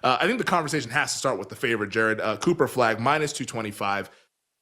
I think the conversation has to start with the favorite, Jared. Cooper Flagg, minus 225.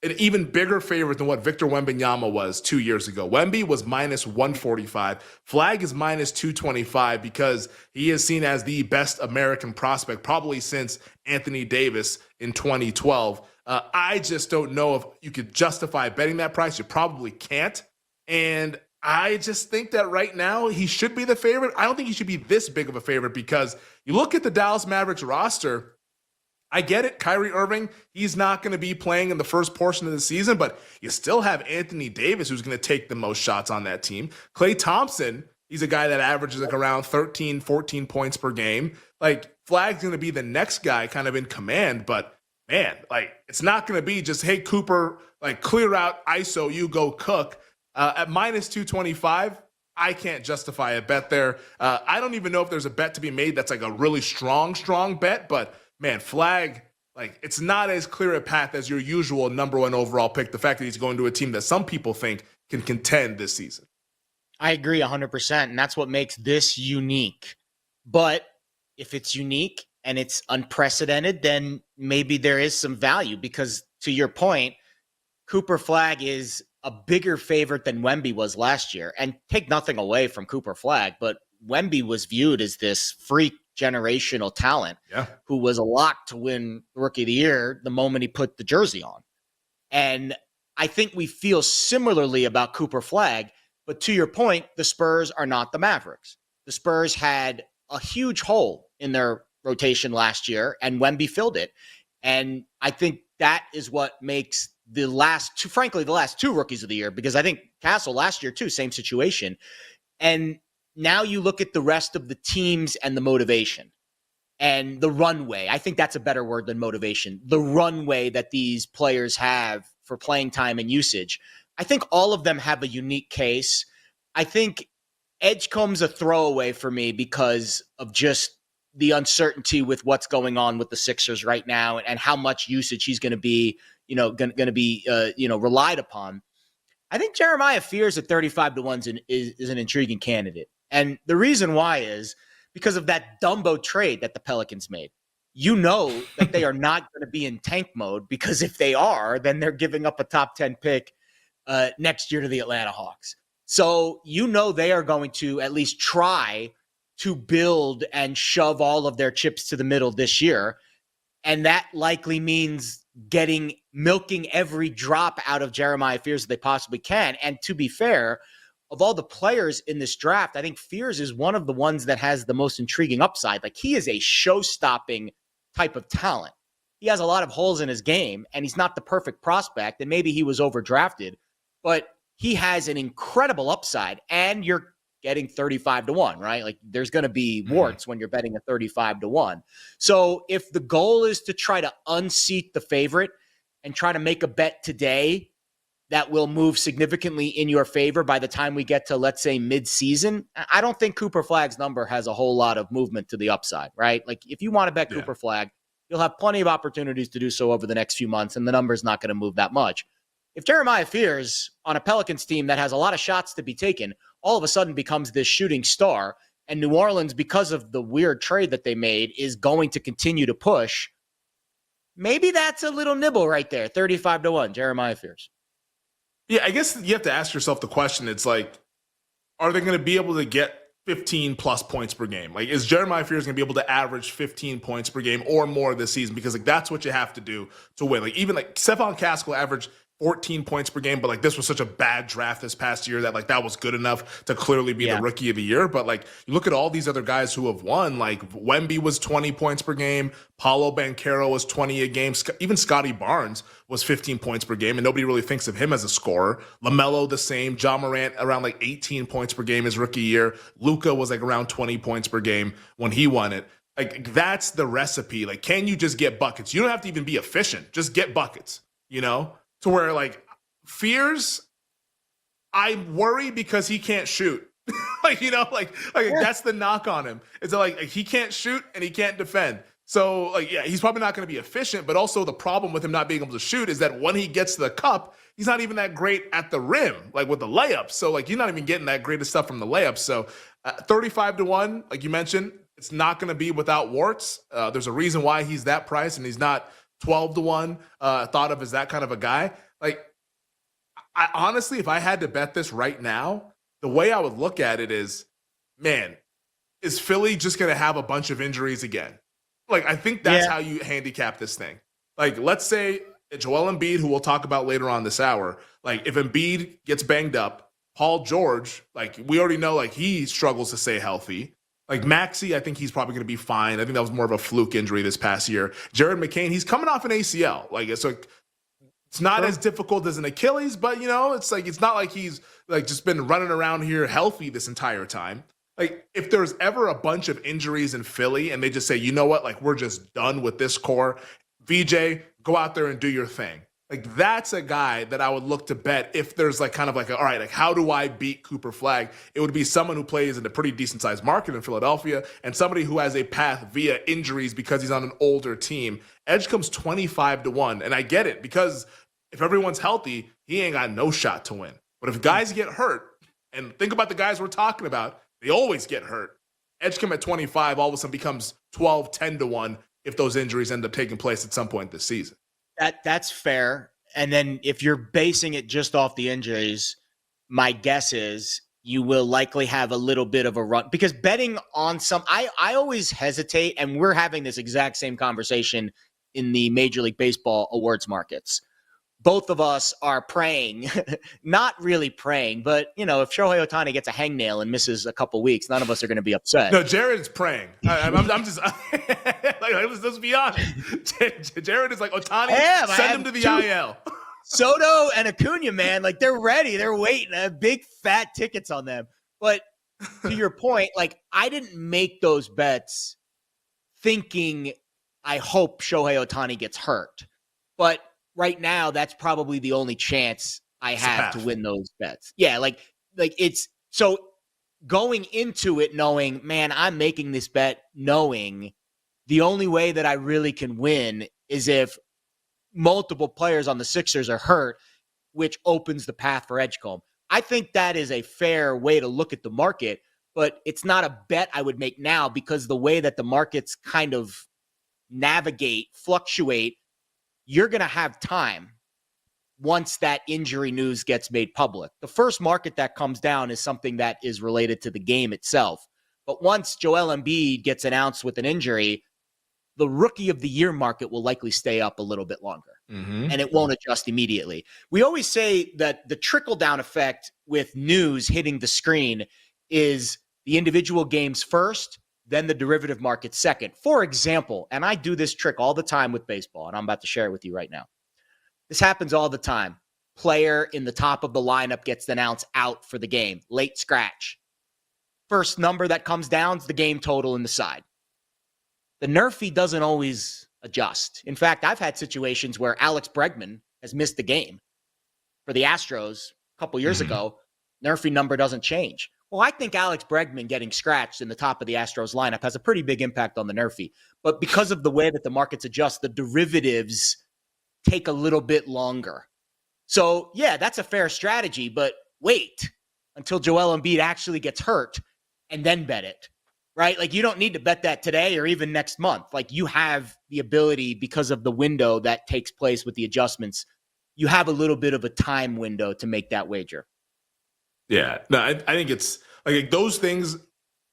An even bigger favorite than what Victor Wembanyama was 2 years ago. Wemby was minus 145. Flagg is minus 225 because he is seen as the best American prospect probably since Anthony Davis in 2012. I just don't know if you could justify betting that price. You probably can't. And I just think that right now he should be the favorite. I don't think he should be this big of a favorite because you look at the Dallas Mavericks roster. I get it. Kyrie Irving, he's not going to be playing in the first portion of the season, but you still have Anthony Davis, who's going to take the most shots on that team. Klay Thompson, he's a guy that averages like around 13, 14 points per game. Like, Flagg's going to be the next guy kind of in command, but man, like, it's not going to be just, hey, Cooper, like, clear out ISO, you go cook. At minus 225, I can't justify a bet there. I don't even know if there's a bet to be made that's like a really strong bet, but man, Flagg, like, it's not as clear a path as your usual number one overall pick. The fact that he's going to a team that some people think can contend this season. I agree 100%, and that's what makes this unique. But if it's unique and it's unprecedented, then maybe there is some value because, to your point, Cooper Flagg is a bigger favorite than Wemby was last year. And take nothing away from Cooper Flagg, but Wemby was viewed as this freak generational talent who was a lock to win Rookie of the Year the moment he put the jersey on. And I think we feel similarly about Cooper Flagg, but to your point, the Spurs are not the Mavericks. The Spurs had a huge hole in their rotation last year, and Wemby filled it. And I think that is what makes the last two Rookies of the Year, because I think Castle last year too, same situation. And now you look at the rest of the teams and the motivation and the runway. I think that's a better word than motivation. The runway that these players have for playing time and usage. I think all of them have a unique case. I think Edgecombe's a throwaway for me because of just the uncertainty with what's going on with the Sixers right now and how much usage he's going to be, going to be, relied upon. I think Jeremiah Fears at 35-1 is an intriguing candidate. And the reason why is because of that Dumbo trade that the Pelicans made. You know that they are not going to be in tank mode, because if they are, then they're giving up a top 10 pick next year to the Atlanta Hawks. So they are going to at least try to build and shove all of their chips to the middle this year. And that likely means milking every drop out of Jeremiah Fears that they possibly can. And to be fair, of all the players in this draft, I think Fears is one of the ones that has the most intriguing upside. Like, he is a show-stopping type of talent. He has a lot of holes in his game, and he's not the perfect prospect, and maybe he was overdrafted, but he has an incredible upside, and you're getting 35-1, right? Like, there's going to be warts when you're betting a 35-1. So if the goal is to try to unseat the favorite and try to make a bet today that will move significantly in your favor by the time we get to, let's say, mid-season, I don't think Cooper Flagg's number has a whole lot of movement to the upside, right? Like, if you want to bet Cooper Flagg, you'll have plenty of opportunities to do so over the next few months, and the number's not going to move that much. If Jeremiah Fears on a Pelicans team that has a lot of shots to be taken all of a sudden becomes this shooting star, and New Orleans, because of the weird trade that they made, is going to continue to push, maybe that's a little nibble right there, 35-1, Jeremiah Fears. Yeah, I guess you have to ask yourself the question. It's like, are they going to be able to get 15 plus points per game? Like, is Jeremiah Fears going to be able to average 15 points per game or more this season? Because, like, that's what you have to do to win. Like, even like Stephon Castle averaged 14 points per game, but like, this was such a bad draft this past year that like that was good enough to clearly be the Rookie of the Year. But like, you look at all these other guys who have won, like Wemby was 20 points per game, Paolo Banchero was 20 a game, even Scotty Barnes was 15 points per game, and nobody really thinks of him as a scorer. LaMelo the same, John Morant around like 18 points per game his rookie year. Luka was like around 20 points per game when he won it. Like, that's the recipe. Like, can you just get buckets? You don't have to even be efficient. Just get buckets, To where, like, Fears, I worry because he can't shoot. That's the knock on him. It's like he can't shoot and he can't defend. So, like, yeah, he's probably not going to be efficient, but also the problem with him not being able to shoot is that when he gets to the cup, he's not even that great at the rim, like with the layups. So, like, you're not even getting that great of stuff from the layups. So, 35-1, like you mentioned, it's not going to be without warts. There's a reason why he's that price and he's not 12-1 thought of as that kind of a guy. Like, I honestly, if I had to bet this right now, the way I would look at it is, man, is Philly just going to have a bunch of injuries again? Like, I think that's how you handicap this thing. Like, let's say Joel Embiid, who we'll talk about later on this hour, like if Embiid gets banged up, Paul George, like we already know, like he struggles to stay healthy. Like Maxey, I think he's probably going to be fine. I think that was more of a fluke injury this past year. Jared McCain, he's coming off an ACL. Like it's not as difficult as an Achilles, but it's like it's not like he's like just been running around here healthy this entire time. Like if there's ever a bunch of injuries in Philly and they just say, you know what, like we're just done with this core, VJ, go out there and do your thing. Like that's a guy that I would look to bet if there's like kind of like, all right, like how do I beat Cooper Flagg? It would be someone who plays in a pretty decent sized market in Philadelphia and somebody who has a path via injuries because he's on an older team. Edge comes 25-1. And I get it because if everyone's healthy, he ain't got no shot to win. But if guys get hurt, and think about the guys we're talking about, they always get hurt. Edge come at 25, all of a sudden becomes 10-1 if those injuries end up taking place at some point this season. That's fair. And then if you're basing it just off the injuries, my guess is you will likely have a little bit of a run because betting on I always hesitate, and we're having this exact same conversation in the Major League Baseball awards markets. Both of us are praying, not really praying, but if Shohei Ohtani gets a hangnail and misses a couple weeks, none of us are going to be upset. No, Jared's praying. I'm just like, let's be honest. Jared is like, Ohtani, send him to the IL. Soto and Acuna, man, like they're ready. They're waiting. I have big fat tickets on them. But to your point, like I didn't make those bets thinking I hope Shohei Ohtani gets hurt. But right now, that's probably the only chance I have to win those bets. Yeah, like it's so going into it knowing, man, I'm making this bet knowing the only way that I really can win is if multiple players on the Sixers are hurt, which opens the path for Edgecombe. I think that is a fair way to look at the market, but it's not a bet I would make now because the way that the markets kind of fluctuate, you're going to have time once that injury news gets made public. The first market that comes down is something that is related to the game itself. But once Joel Embiid gets announced with an injury, the rookie of the year market will likely stay up a little bit longer and it won't adjust immediately. We always say that the trickle down effect with news hitting the screen is the individual games first, then the derivative market second. For example, and I do this trick all the time with baseball, and I'm about to share it with you right now. This happens all the time. Player in the top of the lineup gets announced out for the game. Late scratch. First number that comes down is the game total in the side. The NRFI doesn't always adjust. In fact, I've had situations where Alex Bregman has missed the game for the Astros a couple years ago. NRFI number doesn't change. Well, I think Alex Bregman getting scratched in the top of the Astros lineup has a pretty big impact on the NRFI. But because of the way that the markets adjust, the derivatives take a little bit longer. So, yeah, that's a fair strategy, but wait until Joel Embiid actually gets hurt and then bet it, right? Like you don't need to bet that today or even next month. Like you have the ability because of the window that takes place with the adjustments. You have a little bit of a time window to make that wager. Yeah, no, I think it's like those things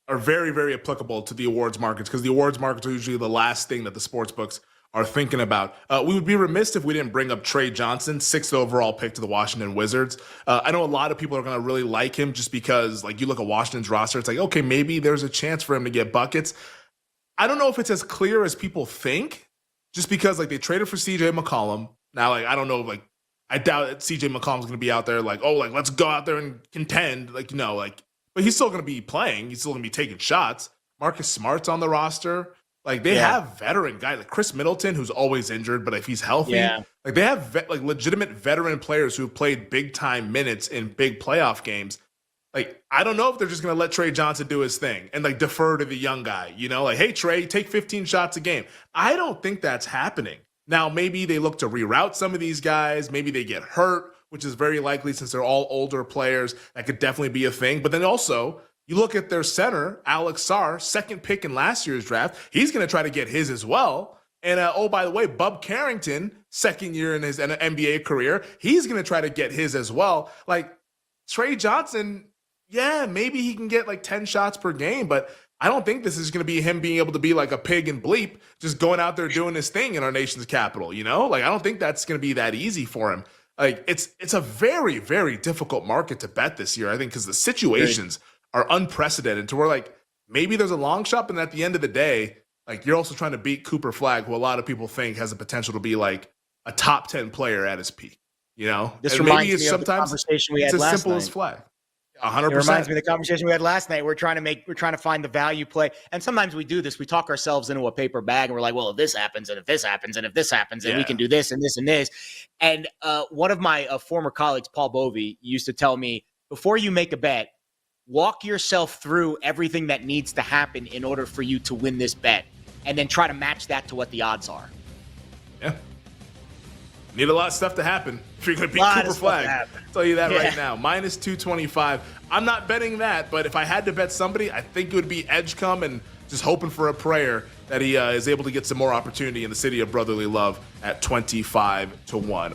are very, very applicable to the awards markets because the awards markets are usually the last thing that the sports books are thinking about. We would be remiss if we didn't bring up Trey Johnson, 6th overall pick to the Washington Wizards. I know a lot of people are going to really like him just because, like, you look at Washington's roster, it's like, okay, maybe there's a chance for him to get buckets. I don't know if it's as clear as people think, just because, like, they traded for CJ McCollum. Now, like, I don't know, like, I doubt that CJ McCollum's going to be out there like, oh, like, let's go out there and contend. Like, but he's still going to be playing. He's still going to be taking shots. Marcus Smart's on the roster. Like, they have veteran guys like Chris Middleton, who's always injured, but if he's healthy, like, they have legitimate veteran players who've played big time minutes in big playoff games. Like, I don't know if they're just going to let Trey Johnson do his thing and, like, defer to the young guy, like, hey, Trey, take 15 shots a game. I don't think that's happening. Now, maybe they look to reroute some of these guys. Maybe they get hurt, which is very likely since they're all older players. That could definitely be a thing. But then also, You look at their center, Alex Sarr, second pick in last year's draft. He's going to try to get his as well. And oh, by the way, Bub Carrington, second year in his NBA career, he's going to try to get his as well. Like Trey Johnson, yeah, maybe he can get like 10 shots per game, but I don't think this is going to be him being able to be like a pig and bleep, just going out there doing his thing in our nation's capital, you know? Like, I don't think that's going to be that easy for him. Like, it's a very, very difficult market to bet this year, I think, because the situations are unprecedented to where, like, maybe there's a long shot, and at the end of the day, like, you're also trying to beat Cooper Flagg, who a lot of people think has the potential to be like a top 10 player at his peak, you know? This and reminds maybe it's me of the sometimes conversation we had it's as last simple night. as Flagg. It 100%. reminds me of the conversation we had last night. We're trying to find the value play. And sometimes we do this. We talk ourselves into a paper bag and we're like, well, if this happens and if this happens and if this happens, then we can do this and this and this. And one of my former colleagues, Paul Bovey, used to tell me, before you make a bet, walk yourself through everything that needs to happen in order for you to win this bet. And then try to match that to what the odds are. Yeah. Need a lot of stuff to happen if you're going to beat Cooper Flagg. I'll tell you that right now. Minus 225. I'm not betting that, but if I had to bet somebody, I think it would be Edgecombe, and just hoping for a prayer that he is able to get some more opportunity in the city of brotherly love at 25-1.